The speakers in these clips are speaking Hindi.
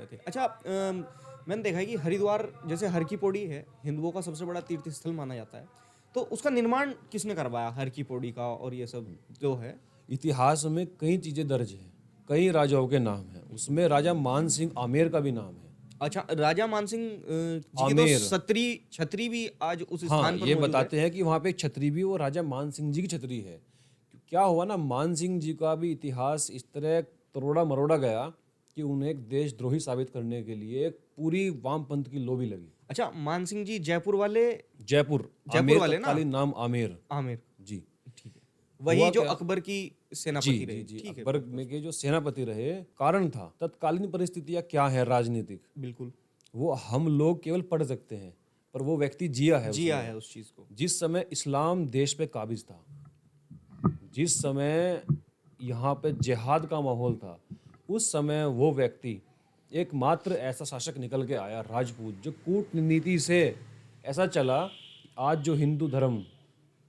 रहे थे। अच्छा, मैंने देखा है कि हरिद्वार जैसे हर की पौड़ी है, हिंदुओं का सबसे बड़ा तीर्थ स्थल माना जाता है। तो उसका निर्माण किसने करवाया, हर की पौड़ी का और ये सब जो है? इतिहास में कई चीज़ें दर्ज हैं, कई राजाओं के नाम हैं, उसमें राजा मान सिंह आमेर का भी नाम है। अच्छा, राजा मानसिंह जी की तो आमेर, सत्री छतरी भी आज उस हाँ, स्थान पर ये मौजूद है। बताते हैं कि वहाँ पे एक छतरी भी वो राजा मान सिंह जी की छतरी है। क्या हुआ ना, मान सिंह जी का भी इतिहास इस तरह तरोड़ा मरोड़ा गया कि उन्हें एक देशद्रोही साबित करने के लिए एक पूरी वामपंथ की लोबी लगी। अच्छा, मानसिंह जी जयपुर वाले, जयपुर, जयपुर आमेर वाले ना? तत्कालीन नाम आमेर। आमिर, जी। ठीक है। वही हुआ जो क्या, अकबर की जी सेनापति जी रहे। जी, ठीक है, अकबर बस में बस। के जो सेनापति रहे, कारण था तत्कालीन परिस्थितियां क्या है राजनीतिक, बिल्कुल, वो हम लोग केवल पढ़ सकते हैं, पर वो व्यक्ति जिया है जिया उसने। है उस चीज को। जिस समय इस्लाम देश पे काबिज था, जिस समय यहाँ पे जिहाद का माहौल था, उस समय वो व्यक्ति एकमात्र ऐसा शासक निकल के आया राजपूत, जो कूटनीति से ऐसा चला कि आज जो हिंदू धर्म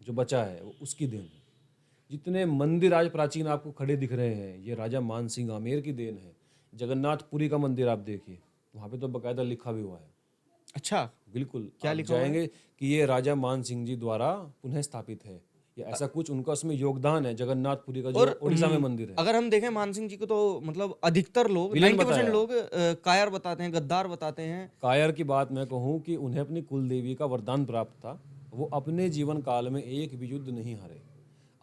जो बचा है वो उसकी देन है। जितने मंदिर आज प्राचीन आपको खड़े दिख रहे हैं, ये राजा मान सिंह आमेर की देन है। जगन्नाथपुरी का मंदिर आप देखिए, वहाँ पे तो बकायदा लिखा भी हुआ है। अच्छा, बिल्कुल, क्या आप लिखा हुआ है? जाएंगे कि ये राजा मान सिंह जी द्वारा पुनः स्थापित है, या ऐसा कुछ उनका उसमें योगदान है। जगन्नाथपुरी का जो और उड़ीसा में मंदिर है, अगर हम देखें मानसिंह जी को, तो मतलब अधिकतर लोग, विलेन 90% बताया। लोग कायर बताते हैं, गद्दार बताते हैं। कायर की बात मैं कहूँ कि उन्हें अपनी कुल देवी का वरदान प्राप्त था। वो अपने जीवन काल में एक भी युद्ध नहीं हारे।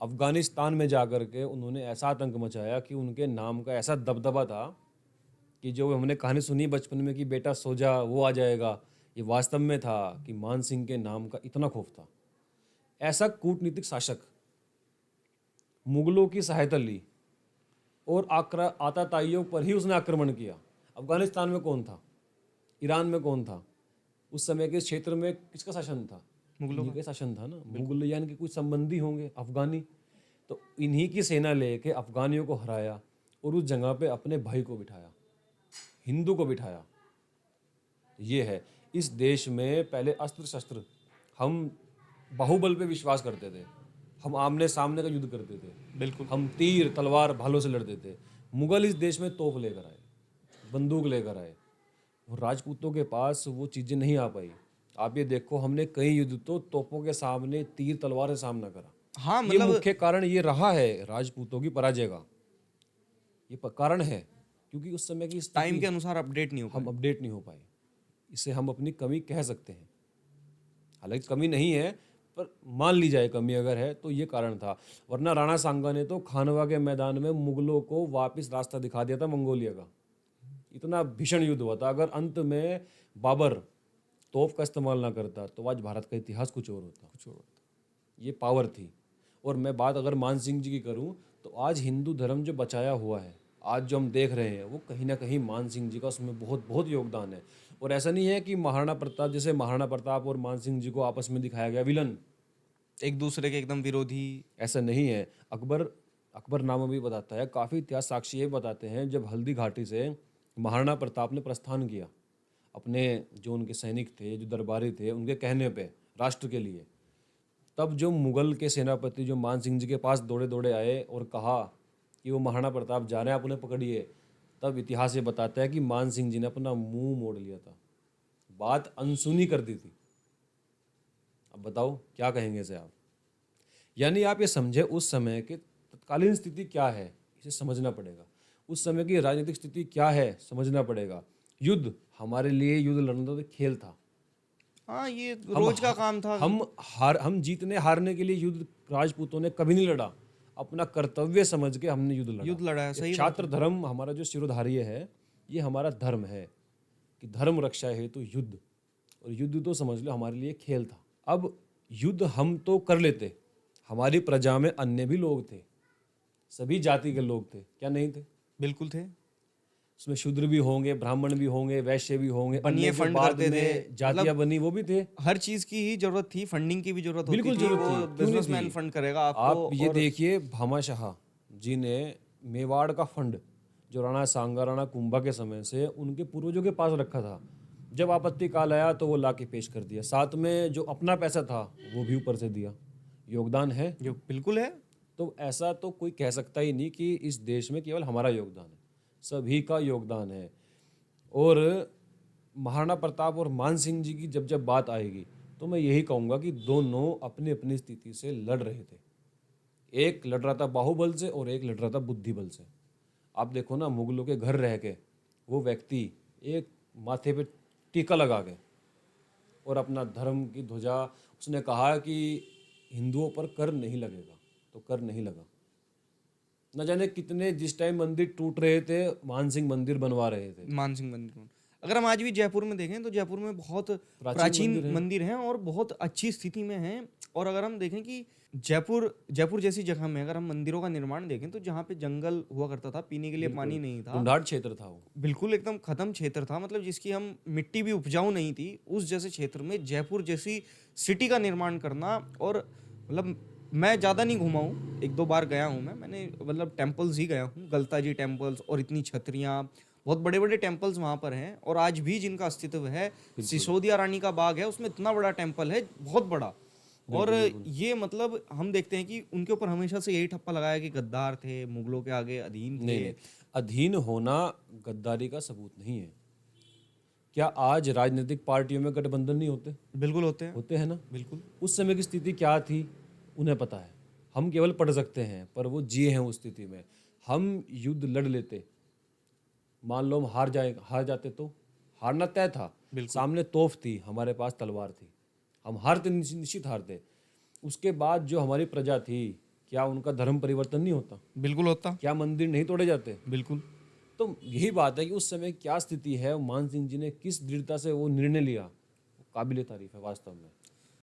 अफगानिस्तान में जाकर के उन्होंने ऐसा आतंक मचाया कि उनके नाम का ऐसा दबदबा था कि जो हमने कहानी सुनी बचपन में कि बेटा सो जा वो आ जाएगा, ये वास्तव में था कि मान सिंह के नाम का इतना खौफ था। ऐसा कूटनीतिक शासक, मुगलों की सहायता ली और आताताइयों पर ही उसने आक्रमण किया। अफगानिस्तान में कौन था, ईरान में कौन था, उस समय के क्षेत्र में किसका शासन था? मुगलों इन्हीं का। का शासन था ना। बिल्कुल। मुगल यानी कि कुछ संबंधी होंगे अफगानी, तो इन्हीं की सेना लेके अफगानियों को हराया और उस जगह पे अपने भाई को बिठाया, हिंदू को बिठाया। ये है, इस देश में पहले अस्त्र शस्त्र, हम बाहुबल पे विश्वास करते थे, हम आमने सामने का युद्ध करते थे, बिल्कुल। हम तीर तलवार भालों से लड़ते थे। मुगल इस देश में तोप लेकर आए, बंदूक लेकर आए, और राजपूतों के पास वो चीज़ें नहीं आ पाई। आप ये देखो, हमने कई युद्ध तो तोपों के सामने तीर तलवार से सामना करा। हाँ, ये मतलब मुख्य कारण ये रहा है राजपूतों की पराजय का, ये कारण है, क्योंकि उस समय की टाइम स्थिति के अनुसार अपडेट नहीं हो हम पाए। अपडेट नहीं हो पाए। इसे हम अपनी कमी कह सकते हैं, हालांकि कमी नहीं है, पर मान ली जाए कमी अगर है तो ये कारण था। वरना राणा सांगा ने तो खानवा के मैदान में मुगलों को वापस रास्ता दिखा दिया था मंगोलिया का। इतना भीषण युद्ध हुआ था। अगर अंत में बाबर तोप का इस्तेमाल ना करता तो आज भारत का इतिहास कुछ और होता, कुछ और होता। ये पावर थी। और मैं बात अगर मान सिंह जी की करूं, तो आज हिंदू धर्म जो बचाया हुआ है, आज जो हम देख रहे हैं, वो कहीं ना कहीं मान सिंह जी का उसमें बहुत बहुत योगदान है। और ऐसा नहीं है कि महाराणा प्रताप, जैसे महाराणा प्रताप और मान सिंह जी को आपस में दिखाया गया विलन, एक दूसरे के एकदम विरोधी। ऐसा नहीं है। अकबर, अकबरनामा भी बताता है, काफ़ी इतिहास साक्षी ये बताते हैं, जब हल्दी घाटी से महाराणा प्रताप ने प्रस्थान किया, अपने जो उनके सैनिक थे, जो दरबारी थे, उनके कहने पे राष्ट्र के लिए, तब जो मुगल के सेनापति जो मान सिंह जी के पास दौड़े दौड़े आए और कहा कि वो महाराणा प्रताप जा रहे हैं, आप उन्हें पकड़िए, तब इतिहास ये बताता है कि मान सिंह जी ने अपना मुंह मोड़ लिया था, बात अनसुनी कर दी थी। अब बताओ क्या कहेंगे इसे आप। यानी आप ये समझे उस समय के तत्कालीन स्थिति क्या है, इसे समझना पड़ेगा। उस समय की राजनीतिक स्थिति क्या है, समझना पड़ेगा। युद्ध हमारे लिए, युद्ध लड़ना तो खेल था। हाँ, ये हम रोज का काम था। हम जीतने हारने के लिए युद्ध राजपूतों ने कभी नहीं लड़ा, अपना कर्तव्य समझ के हमने युद्ध लड़ा। युद्ध लड़ा है, ये सही बात क्षात्र है। धर्म हमारा जो शिरोधार्य है, ये हमारा धर्म है कि धर्म रक्षा हेतु युद्ध, और युद्ध तो समझ लो हमारे लिए खेल था। अब युद्ध हम तो कर लेते, हमारी प्रजा में अन्य भी लोग थे, सभी जाति के लोग थे, क्या नहीं थे? बिल्कुल थे। उसमें शूद्र भी होंगे, ब्राह्मण भी होंगे, वैश्य भी होंगे, बनिए अन्य जो फंड बाद करते थे, में जातियां मतलब बनी वो भी थे। हर चीज की ही जरूरत थी, फंडिंग की भी जरूरत होती बिल्कुल थी। जरूरत वो थी, क्यों नहीं बिजनेसमैन थी। फंड करेगा आपको। आप ये और देखिए, भामाशाह जी ने मेवाड़ का फंड जो राणा सांगा, राणा कुंभा के समय से उनके पूर्वजों के पास रखा था, जब आपत्ति काल आया तो वो ला के पेश कर दिया। साथ में जो अपना पैसा था वो भी ऊपर से दिया। योगदान है। जो बिल्कुल है। तो ऐसा तो कोई कह सकता ही नहीं कि इस देश में केवल हमारा योगदान है, सभी का योगदान है। और महाराणा प्रताप और मान सिंह जी की जब जब बात आएगी तो मैं यही कहूँगा कि दोनों अपनी अपनी स्थिति से लड़ रहे थे। एक लड़ रहा था बाहुबल से और एक लड़ रहा था बुद्धि बल से। आप देखो ना, मुगलों के घर रह के वो व्यक्ति एक माथे पे टीका लगा के और अपना धर्म की ध्वजा, उसने कहा कि हिंदुओं पर कर नहीं लगेगा, तो कर नहीं लगा। न जाने कितने, जिस टाइम मंदिर टूट रहे थे मान सिंह मंदिर बनवा रहे थे। मानसिंह मंदिर, अगर हम आज भी जयपुर में देखें तो जयपुर में बहुत प्राचीन मंदिर हैं और बहुत अच्छी स्थिति में हैं। और अगर हम देखें कि जयपुर जैसी जगह में अगर हम मंदिरों का निर्माण देखें तो जहाँ पे जंगल हुआ करता था, पीने के लिए पानी नहीं था, ढूंढाड़ क्षेत्र था वो, बिल्कुल एकदम खत्म क्षेत्र था, मतलब जिसकी हम मिट्टी भी उपजाऊ नहीं थी, उस जैसे क्षेत्र में जयपुर जैसी सिटी का निर्माण करना। और मतलब मैं ज़्यादा नहीं घूमा हूँ, 1-2 बार गया हूँ मैंने मतलब टेम्पल्स ही गया हूँ, गलता जी टेम्पल्स, और इतनी छतरियाँ, बहुत बड़े बड़े टेम्पल्स वहाँ पर हैं और आज भी जिनका अस्तित्व है। सिसोदिया रानी का बाग है, उसमें इतना बड़ा टेम्पल है, बहुत बड़ा। और ये मतलब हम देखते हैं कि उनके ऊपर हमेशा से यही ठप्पा लगाया कि गद्दार थे, मुगलों के आगे अधीन थे। नहीं, अधीन होना गद्दारी का सबूत नहीं है। क्या आज राजनीतिक पार्टियों में गठबंधन नहीं होते? बिल्कुल होते हैं, होते हैं ना। बिल्कुल। उस समय की स्थिति क्या थी उन्हें पता है, हम केवल पढ़ सकते हैं, पर वो जिए हैं उस स्थिति में। हम युद्ध लड़ लेते, मान लो हम हार जाते तो हारना तय था, सामने तोप थी, हमारे पास तलवार थी, हम हारते, निश्चित हारते। उसके बाद जो हमारी प्रजा थी, क्या उनका धर्म परिवर्तन नहीं होता? बिल्कुल होता। क्या मंदिर नहीं तोड़े जाते? बिल्कुल। तो यही बात है कि उस समय क्या स्थिति है, मान सिंह जी ने किस दृढ़ता से वो निर्णय लिया, काबिल तारीफ है वास्तव में।